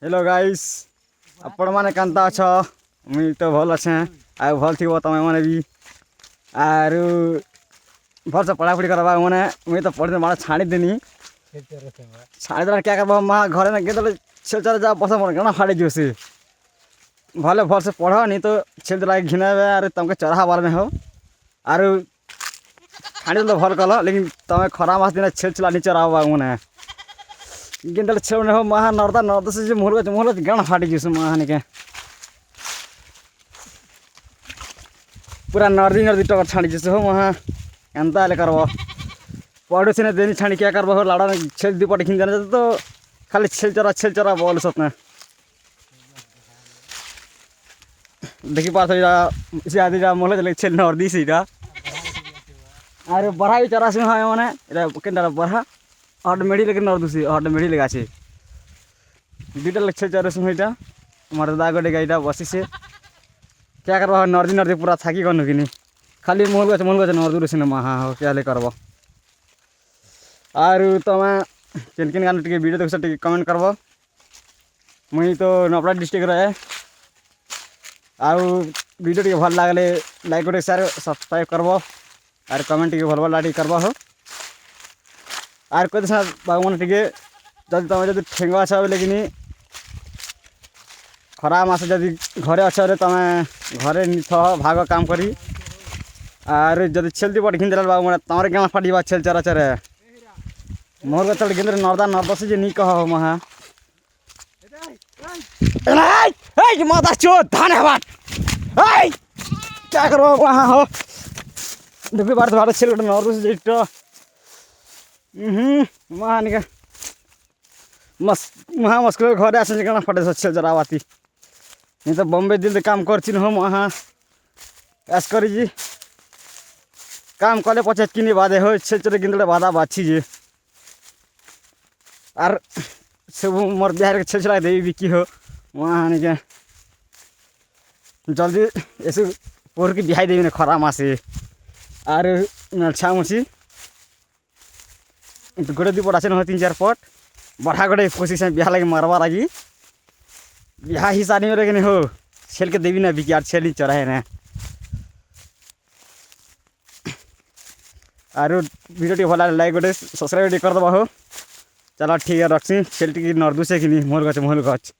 hello guys आपण माने कांता अछ मुई तो भल अच्छे आ भल थी तमें मैंने भी आर भल से पढ़ापढ़ी करवा मैंने मुई तो पढ़ते माड़ा छाड़ी देनी छाड़ी देना क्या करवा माँ घरे में गए छेल चल जा बस गणा फाड़ी जो से भले भल से पढ़ नहीं तो छेल चला घिना अरे तुमके चढ़ा बार में हो आर छाड़ी तो भल कल लेकिन तमें खरा मास दिन छेल चला नहीं चढ़ा मैंने गिंदल छेड़ हो महा नर्दा नर्दा से मोहल गण फाटी जैसे महाने के पूरा नर्दी नर्दी टकर छाड़ी जैसे हो महा एंता करब पड़ोसी ने देनी छाड़ी क्या करब हो लाड़ा में छेल दीपट खिन जाने तो खाली छेल चरा बोल सतना देखी पास आदि मोहल चले छेल नर्दी से अरे बढ़ा चरा से मैंने केनटा बढ़ा हट मेड़ी लेकिन नर्दुसी हट मेड़ी लगा दुटा लक्ष्य चार सुईटा मर्दा गोटे गाईटा बसी से क्या करवा नर्दी नर्दी पूरा थाकी गनु कि खाली मोहल गच नर्दू से महा हो क्या करब आर तमें केन केन गान टे वीडियो देख टे कमेंट करब मुई तो नपड़ा डिस्ट्रिक्ट रहे वीडियो टे भल लगले लाइक गोटे शेयर सब्सक्राइब करब आर कमेंट टे भल भल करब हो आर कहते सर बाबू मैंने टे जब तुम जब ठेंगा अच्छे बोले कि खरा मास जब घरे अच्छे तुम घरे थ भाग काम करी आर जब छेल दी पट घिन देला बाबू मैंने तमरे गाँव फाटी छेल चरा चरे मोर चल गिंद नर्दा नर्दा से नहीं कह महा माता चो धान है बाट क्या करो वहाँ हो देखिए बार भाड़ छेल नर्दू से महानिका मस महा मुस्किल घरे आसे कण फटे छेल चरावाती नहीं तो बॉम्बे दिल काम करती हो वहाँ ऐस करी काम कले पचे किनी बाधे हो छेल चरे गिंदे बाधा बाछी जे आर सब मोर बिहार के छेल चला देवी बिकी हो वहाँ निके जल्दी ऐसे पोर की बिहाई देवी ने खरा मासे आर छा मुसी गोटे दी पट आसे तीन चार पट बढ़ा गोटे कोशिश है बिहा लगे मारवा लगी बिहा हिस्सा नहीं रहे कि हो छेल के देवी ना बिकी आर छेल ही चढ़ाए ना आर वीडियो टी भल लाइक गोटे सब्सक्राइब कर दबा हो चलो ठीक है रखी छेल टी नर्दू से कि मोहल गच